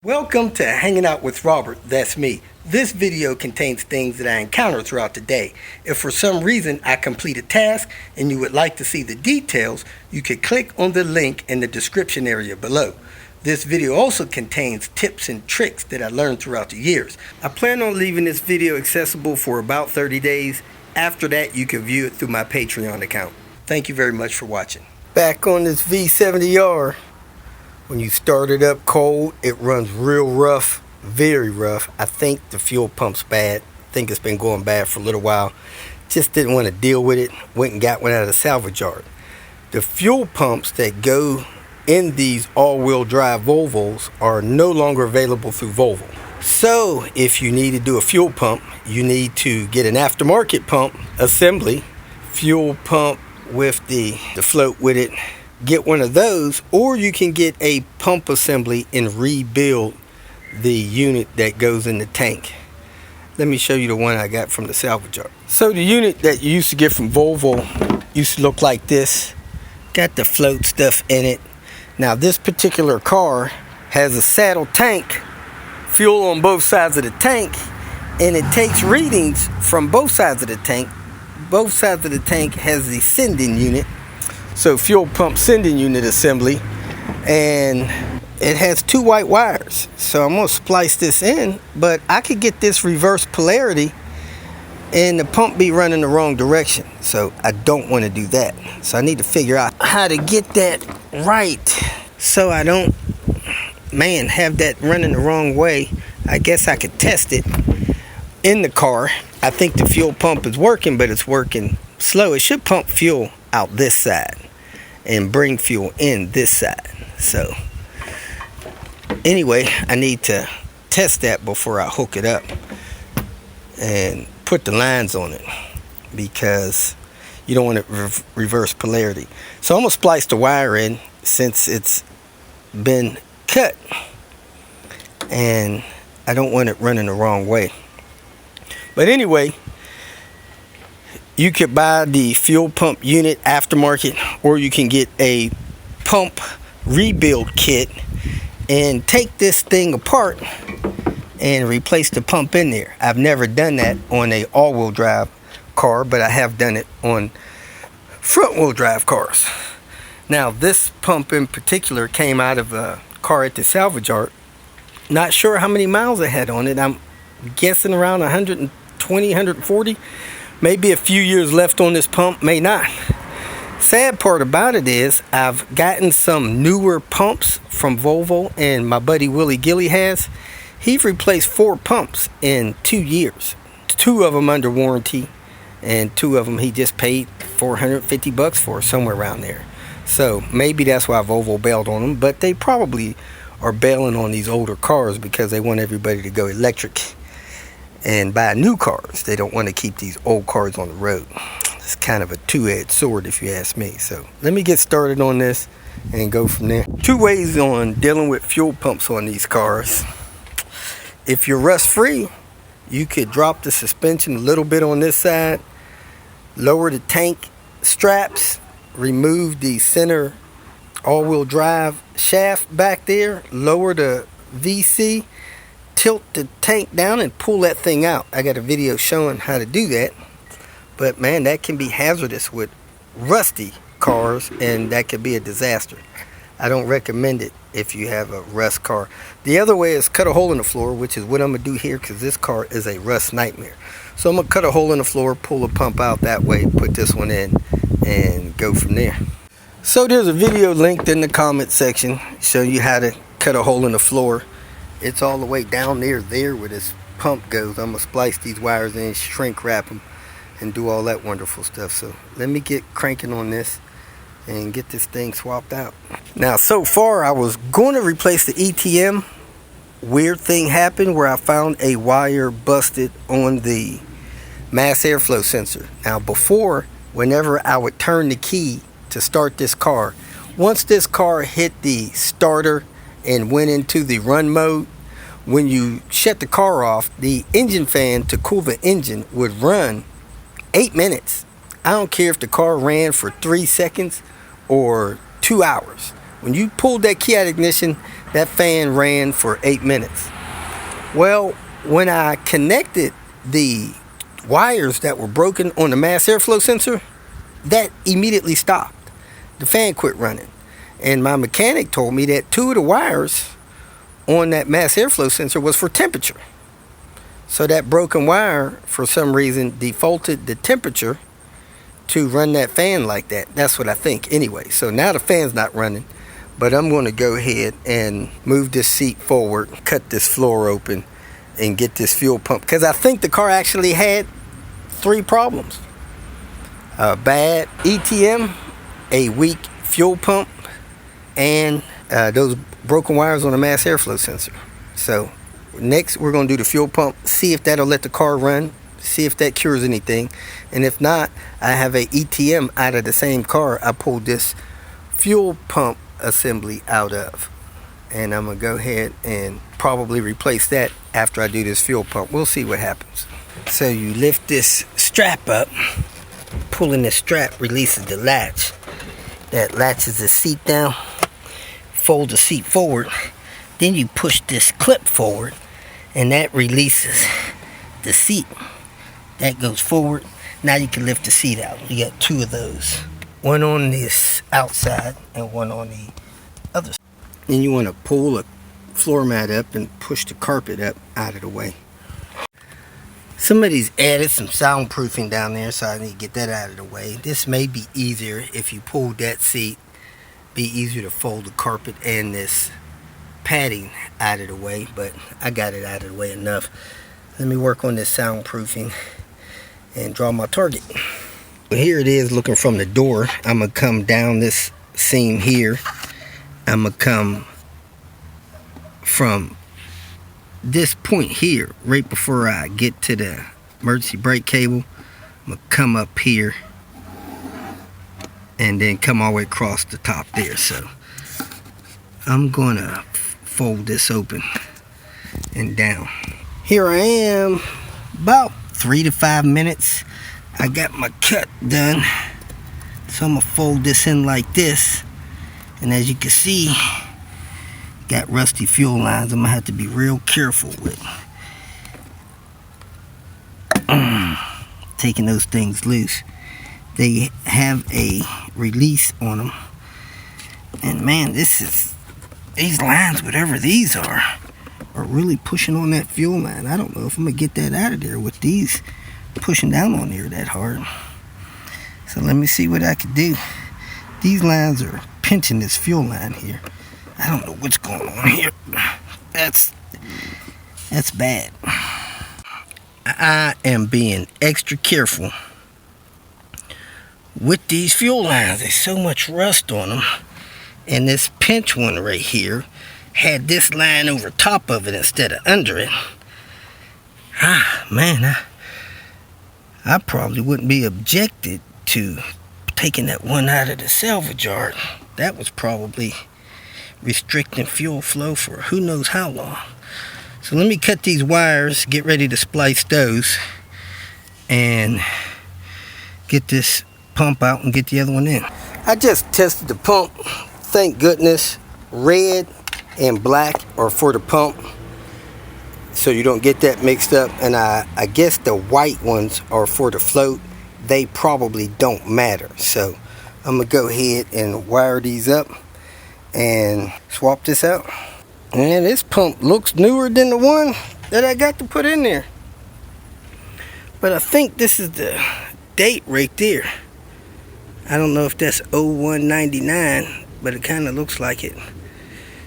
Welcome to Hanging Out with Robert, that's me. This video contains things that I encounter throughout the day. If for some reason I complete a task and you would like to see the details, you can click on the link in the description area below. This video also contains tips and tricks that I learned throughout the years. I plan on leaving this video accessible for about 30 days. After that, you can view it through my Patreon account. Thank you very much for watching. Back on this V70R. When you start it up cold, it runs real rough, very rough. I think the fuel pump's bad. I think it's been going bad for a little while. Just didn't want to deal with it. Went and got one out of the salvage yard. The fuel pumps that go in these all-wheel drive Volvos are no longer available through Volvo. So if you need to do a fuel pump, you need to get an aftermarket pump assembly, fuel pump with the float with it. Get one of those, or you can get a pump assembly and rebuild the unit that goes in the tank. Let me show you the one I got from the salvage yard. So the unit that you used to get from Volvo used to look like this. Got the float stuff in it. Now this particular car has a saddle tank, fuel on both sides of the tank, and it takes readings from both sides of the tank. Both sides of the tank has the sending unit. So fuel pump sending unit assembly, and it has two white wires. So I'm gonna splice this in, but I could get this reverse polarity and the pump be running the wrong direction. So I don't want to do that. So I need to figure out how to get that right so I don't, have that running the wrong way. I guess I could test it in the car. I think the fuel pump is working, but it's working slow. It should pump fuel out this side and bring fuel in this side. So anyway, I need to test that before I hook it up and put the lines on it, because you don't want to reverse polarity. So I'm gonna splice the wire in since it's been cut, and I don't want it running the wrong way. But anyway, you could buy the fuel pump unit aftermarket, or you can get a pump rebuild kit and take this thing apart and replace the pump in there. I've never done that on a all-wheel drive car, but I have done it on front-wheel drive cars. Now this pump in particular came out of a car at the salvage yard. Not sure how many miles it had on it. I'm guessing around 120, 140. Maybe a few years left on this pump, may not. Sad part about it is I've gotten some newer pumps from Volvo, and my buddy Willie Gilly has. He's replaced 4 pumps in 2 years. 2 of them under warranty, and 2 of them he just paid $450 for, somewhere around there. So maybe that's why Volvo bailed on them, but they probably are bailing on these older cars because they want everybody to go electric and buy new cars. They don't want to keep these old cars on the road. It's kind of a two-edged sword if you ask me. So let me get started on this and go from there. 2 ways on dealing with fuel pumps on these cars. If you're rust-free, you could drop the suspension a little bit on this side, lower the tank straps, remove the center all-wheel drive shaft back there, lower the VC, tilt the tank down and pull that thing out. I got a video showing how to do that, but man, that can be hazardous with rusty cars, and that could be a disaster. I don't recommend it if you have a rust car. The other way is cut a hole in the floor, which is what I'm gonna do here, because this car is a rust nightmare. So I'm gonna cut a hole in the floor, pull the pump out that way, put this one in, and go from there. So there's a video linked in the comment section showing you how to cut a hole in the floor. It's all the way down there where this pump goes. I'm gonna splice these wires in, shrink wrap them, and do all that wonderful stuff. So let me get cranking on this and get this thing swapped out. Now so far I was going to replace the ETM. Weird thing happened where I found a wire busted on the mass airflow sensor. Now before, whenever I would turn the key to start this car, once this car hit the starter and went into the run mode, when you shut the car off, the engine fan to cool the engine would run 8 minutes. I don't care if the car ran for 3 seconds or 2 hours. When you pulled that key out of ignition, that fan ran for 8 minutes. Well, when I connected the wires that were broken on the mass airflow sensor, that immediately stopped. The fan quit running. And my mechanic told me that 2 of the wires on that mass airflow sensor was for temperature. So that broken wire, for some reason, defaulted the temperature to run that fan like that. That's what I think anyway. So now the fan's not running, but I'm going to go ahead and move this seat forward, cut this floor open, and get this fuel pump. Because I think the car actually had 3 problems. A bad ETM, a weak fuel pump, and those broken wires on the mass airflow sensor. So next we're going to do the fuel pump, see if that'll let the car run, see if that cures anything. And if not, I have a ETM out of the same car I pulled this fuel pump assembly out of, and I'm gonna go ahead and probably replace that after I do this fuel pump. We'll see what happens. So you lift this strap up, pulling the strap releases the latch that latches the seat down, fold the seat forward, then you push this clip forward and that releases the seat. That goes forward. Now you can lift the seat out. You got 2 of those, one on this outside and one on the other side. Then you want to pull a floor mat up and push the carpet up out of the way. Somebody's added some soundproofing down there, so I need to get that out of the way. This may be easier if you pulled that seat. Be easier to fold the carpet and this padding out of the way, but I got it out of the way enough. Let me work on this soundproofing and draw my target. Here it is looking from the door. I'm gonna come down this seam here. I'm gonna come from this point here, right before I get to the emergency brake cable. I'm gonna come up here and then come all the way across the top there. So I'm gonna fold this open and down. Here I am, about 3 to 5 minutes. I got my cut done, so I'm gonna fold this in like this, and as you can see, got rusty fuel lines I'm gonna have to be real careful with taking those things loose. They have a release on them, and man, these lines, whatever these are really pushing on that fuel line. I don't know if I'm gonna get that out of there with these pushing down on there that hard. So let me see what I can do. These lines are pinching this fuel line here. I don't know what's going on here. That's bad. I am being extra careful with these fuel lines. There's so much rust on them, and this pinch one right here had this line over top of it instead of under it. Man, I probably wouldn't be objected to taking that one out of the salvage yard. That was probably restricting fuel flow for who knows how long. So let me cut these wires, get ready to splice those, and get this pump out and get the other one in. I just tested the pump. Thank goodness red and black are for the pump, so you don't get that mixed up. And I guess the white ones are for the float. They probably don't matter. So I'm gonna go ahead and wire these up and swap this out. And this pump looks newer than the one that I got to put in there, but I think this is the date right there. I don't know if that's 0199, but it kind of looks like it.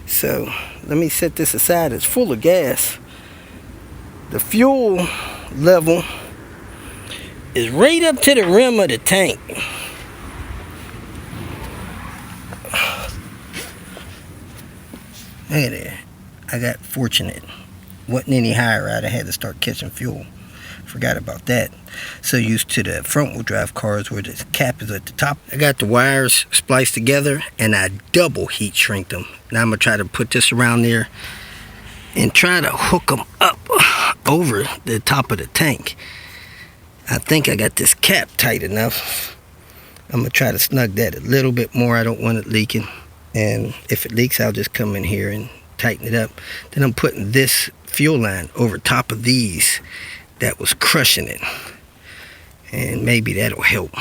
So let me set this aside. It's full of gas. The fuel level is right up to the rim of the tank. Look at there. I got fortunate. Wasn't any higher. I'd have had to start catching fuel. Forgot about that. So used to the front wheel drive cars where the cap is at the top. I got the wires spliced together and I double heat shrink them. Now I'm gonna try to put this around there and try to hook them up over the top of the tank. I think I got this cap tight enough. I'm gonna try to snug that a little bit more. I don't want it leaking. and if it leaks, I'll just come in here and tighten it up. Then I'm putting this fuel line over top of these that was crushing it, and maybe that'll help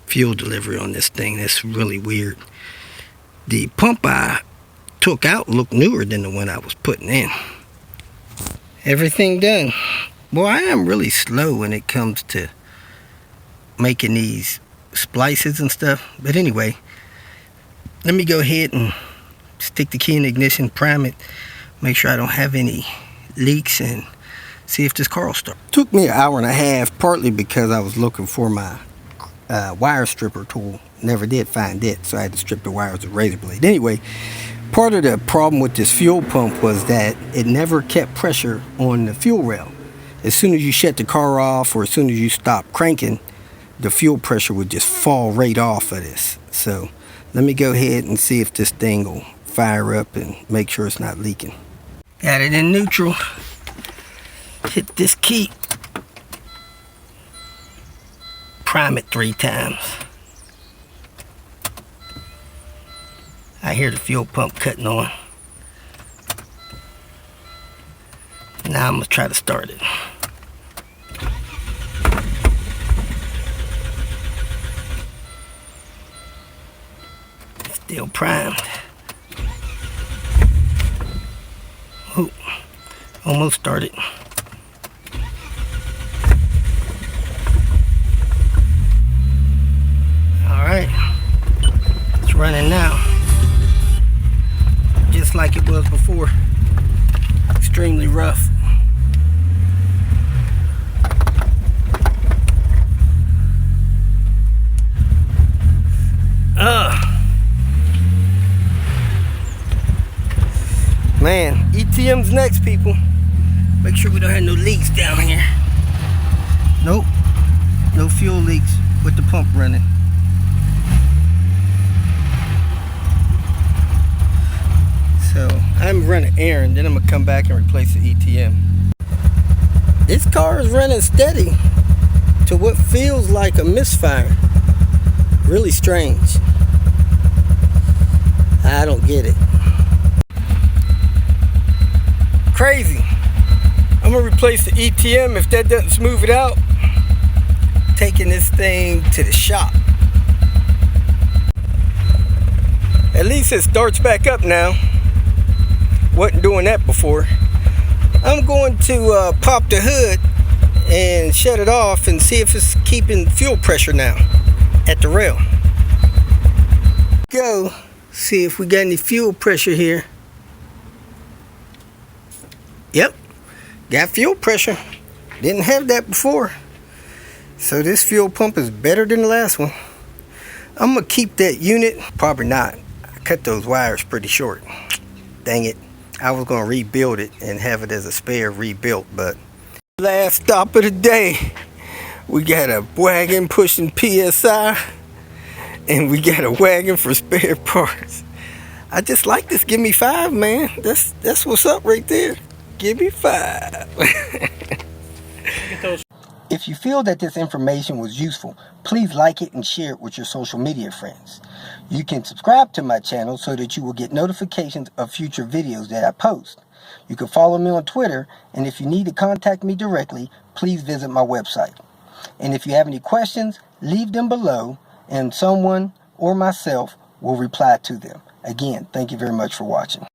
fuel delivery on this thing. That's really weird. The pump I took out looked newer than the one I was putting in. Everything done. Boy, I am really slow when it comes to making these splices and stuff. But anyway, let me go ahead and stick the key in the ignition, prime it, make sure I don't have any leaks, and see if this car will start. Took me an hour and a half, partly because I was looking for my wire stripper tool. Never did find it, so I had to strip the wires with a razor blade. Anyway, part of the problem with this fuel pump was that it never kept pressure on the fuel rail. As soon as you shut the car off, or as soon as you stop cranking, the fuel pressure would just fall right off of this. So let me go ahead and see if this thing will fire up and make sure it's not leaking. Got it in neutral. Hit this key. Prime it 3 times. I hear the fuel pump cutting on. Now I'm gonna try to start it. Still primed. Ooh, almost started. Alright, it's running now. Just like it was before. Extremely rough. Man, ETM's next, people. Make sure we don't have no leaks down here. Nope, no fuel leaks with the pump running. So I'm running errand, then I'm gonna come back and replace the ETM. This car is running steady to what feels like a misfire. Really strange. I don't get it. Crazy. I'm gonna replace the ETM. If that doesn't smooth it out, taking this thing to the shop. At least it starts back up now. Wasn't doing that before. I'm going to pop the hood and shut it off and see if it's keeping fuel pressure now at the rail. Go see if we got any fuel pressure here. Yep, got fuel pressure. Didn't have that before. So this fuel pump is better than the last one. I'm gonna keep that unit. Probably not. I cut those wires pretty short. Dang it. I was gonna rebuild it and have it as a spare rebuilt, but last stop of the day. We got a wagon pushing PSI, and we got a wagon for spare parts. I just like this. Give me 5, man. That's what's up right there. Give me 5. If you feel that this information was useful, please like it and share it with your social media friends. You can subscribe to my channel so that you will get notifications of future videos that I post. You can follow me on Twitter, and if you need to contact me directly, please visit my website. And if you have any questions, leave them below, and someone or myself will reply to them. Again, thank you very much for watching.